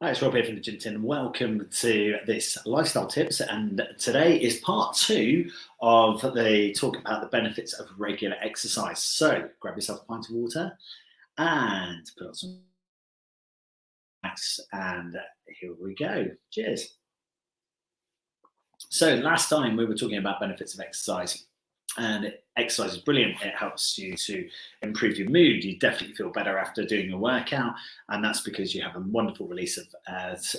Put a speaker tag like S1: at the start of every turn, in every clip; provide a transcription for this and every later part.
S1: Hi, it's Rob here from the Gym Tin. Welcome to this lifestyle tips, and today is part two of the talk about the benefits of regular exercise. So grab yourself a pint of water and put on some snacks, and here we go. Cheers. So last time we were talking about benefits of exercise, and exercise is brilliant. It helps you to improve your mood. You definitely feel better after doing a workout, and that's because you have a wonderful release of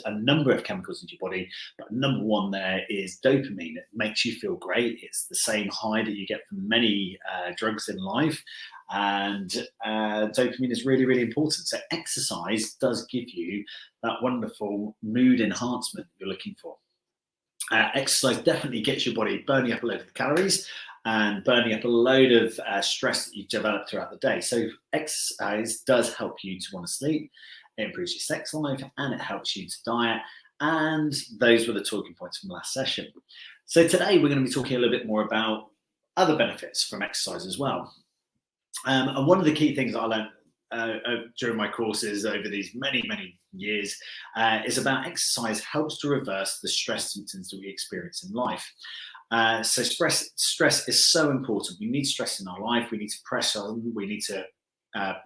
S1: a number of chemicals into your body. But number one there is dopamine. It makes you feel great. It's the same high that you get from many drugs in life, and dopamine is really, really important. So exercise does give you that wonderful mood enhancement you're looking for. Exercise definitely gets your body burning up a load of calories and burning up a load of stress that you've developed throughout the day. So exercise does help you to want to sleep, it improves your sex life, and it helps you to diet. And those were the talking points from last session. So today we're going to be talking a little bit more about other benefits from exercise as well. And one of the key things that I learned during my courses over these many years is about exercise helps to reverse the stress symptoms that we experience in life. So stress is so important. We need stress in our life. We need to pressure. We need to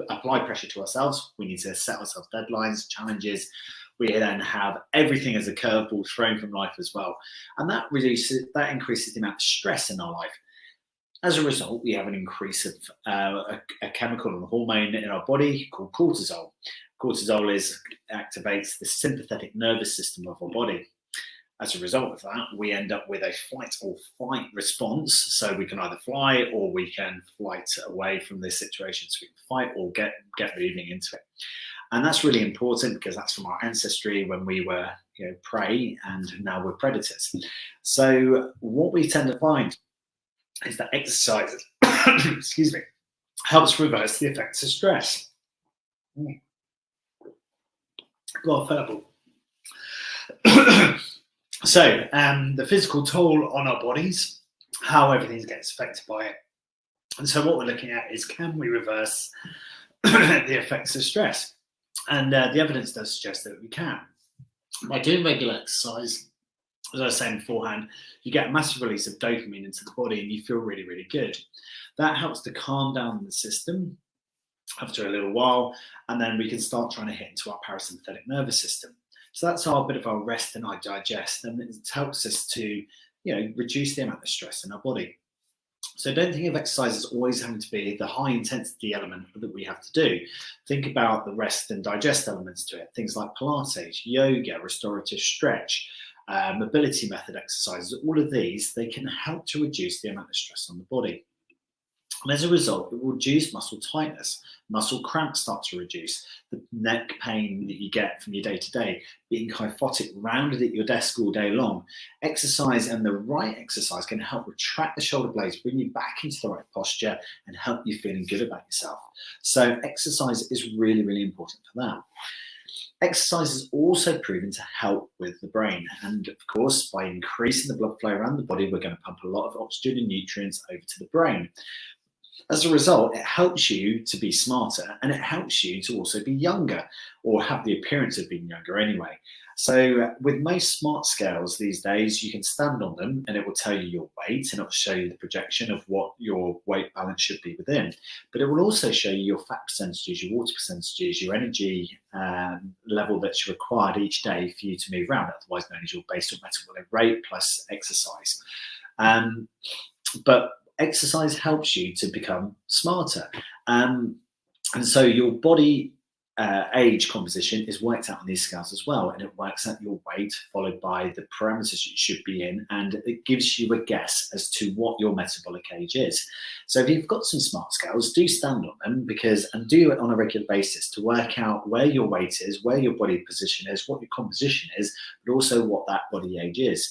S1: apply pressure to ourselves. We need to set ourselves deadlines, challenges. We then have everything as a curveball thrown from life as well, and that increases the amount of stress in our life. As a result, we have an increase of a chemical and hormone in our body called cortisol. Cortisol activates the sympathetic nervous system of our body. As a result of that, we end up with a fight or flight response. So we can either fly or we can flight away from this situation. So we can fight or get moving into it. And that's really important because that's from our ancestry when we were prey, and now we're predators. So what we tend to find is that exercise excuse me, helps reverse the effects of stress. Got a So the physical toll on our bodies, how everything gets affected by it. And so what we're looking at is, can we reverse the effects of stress? And the evidence does suggest that we can. By doing regular exercise, as I was saying beforehand, you get a massive release of dopamine into the body and you feel really, really good. That helps to calm down the system after a little while, and then we can start trying to hit into our parasympathetic nervous system. So that's our bit of our rest and our digest, and it helps us to reduce the amount of stress in our body. So don't think of exercise as always having to be the high intensity element that we have to do. Think about the rest and digest elements to it. Things like Pilates, yoga, restorative stretch, mobility method exercises, all of these, they can help to reduce the amount of stress on the body. And as a result, it will reduce muscle tightness. Muscle cramps start to reduce. The neck pain that you get from your day-to-day, being kyphotic, rounded at your desk all day long. Exercise, and the right exercise, can help retract the shoulder blades, bring you back into the right posture, and help you feeling good about yourself. So exercise is really, really important for that. Exercise is also proven to help with the brain. And of course, by increasing the blood flow around the body, we're going to pump a lot of oxygen and nutrients over to the brain. As a result, it helps you to be smarter, and it helps you to also be younger, or have the appearance of being younger anyway. So with most smart scales these days, you can stand on them and it will tell you your weight, and it will show you the projection of what your weight balance should be within. But it will also show you your fat percentages, your water percentages, your energy level that's required each day for you to move around, otherwise known as your basal metabolic rate plus exercise. But exercise helps you to become smarter. And so your body age composition is worked out on these scales as well, and it works out your weight followed by the parameters you should be in, and it gives you a guess as to what your metabolic age is. So if you've got some smart scales, do stand on them, and do it on a regular basis to work out where your weight is, where your body position is, what your composition is, but also what that body age is.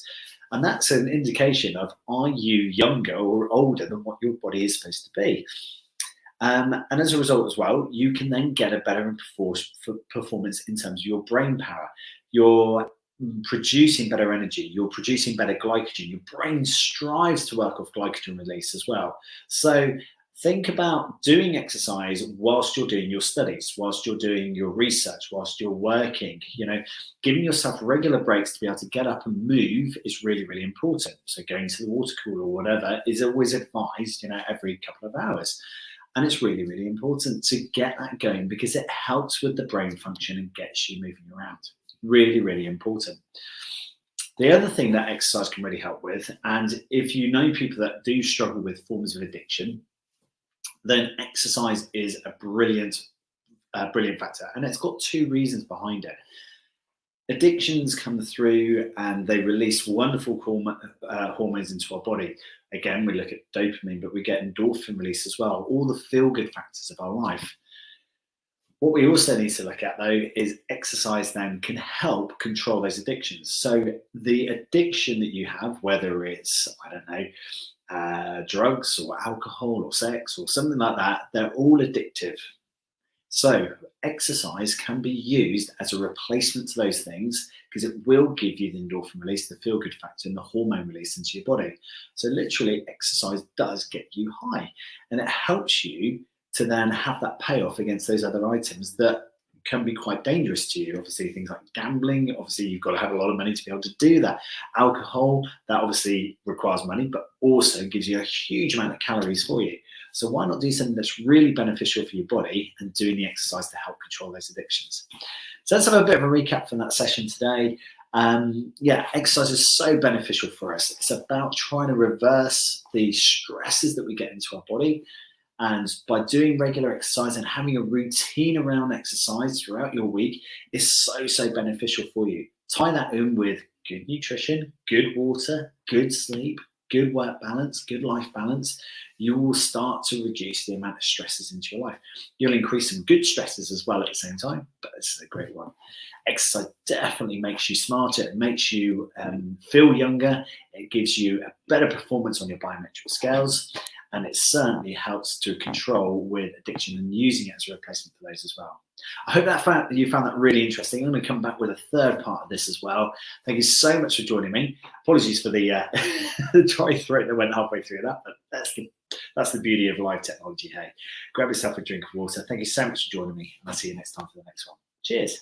S1: And that's an indication of, are you younger or older than what your body is supposed to be? And as a result as well, you can then get a better performance in terms of your brain power. You're producing better energy, you're producing better glycogen. Your brain strives to work off glycogen release as well. So Think about doing exercise whilst you're doing your studies, whilst you're doing your research, whilst you're working. Giving yourself regular breaks to be able to get up and move is really, really important. So going to the water cooler or whatever is always advised, every couple of hours. And it's really, really important to get that going because it helps with the brain function and gets you moving around. Really, really important. The other thing that exercise can really help with, and if you know people that do struggle with forms of addiction, then exercise is a brilliant factor. And it's got two reasons behind it. Addictions come through and they release wonderful hormones into our body. Again, we look at dopamine, but we get endorphin release as well, all the feel-good factors of our life. What we also need to look at, though, is exercise then can help control those addictions. So the addiction that you have, whether it's, drugs or alcohol or sex or something like that, they're all addictive. So exercise can be used as a replacement to those things because it will give you the endorphin release, the feel-good factor, and the hormone release into your body. So literally, exercise does get you high, and it helps you to then have that payoff against those other items that can be quite dangerous to you. Obviously, things like gambling, obviously you've got to have a lot of money to be able to do that. Alcohol, that obviously requires money, but also gives you a huge amount of calories for you. So why not do something that's really beneficial for your body and doing the exercise to help control those addictions? So let's have a bit of a recap from that session today. Exercise is so beneficial for us. It's about trying to reverse the stresses that we get into our body. And by doing regular exercise and having a routine around exercise throughout your week is so, so beneficial for you. Tie that in with good nutrition, good water, good sleep, good work balance, good life balance. You will start to reduce the amount of stresses into your life. You'll increase some good stresses as well at the same time, but this is a great one. Exercise definitely makes you smarter. It makes you feel younger. It gives you a better performance on your biometric scales. And it certainly helps to control with addiction and using it as a replacement for those as well. I hope that you found that really interesting. I'm going to come back with a third part of this as well. Thank you so much for joining me. Apologies for the dry throat that went halfway through that, but that's the beauty of live technology. Hey, grab yourself a drink of water. Thank you so much for joining me, and I'll see you next time for the next one. Cheers.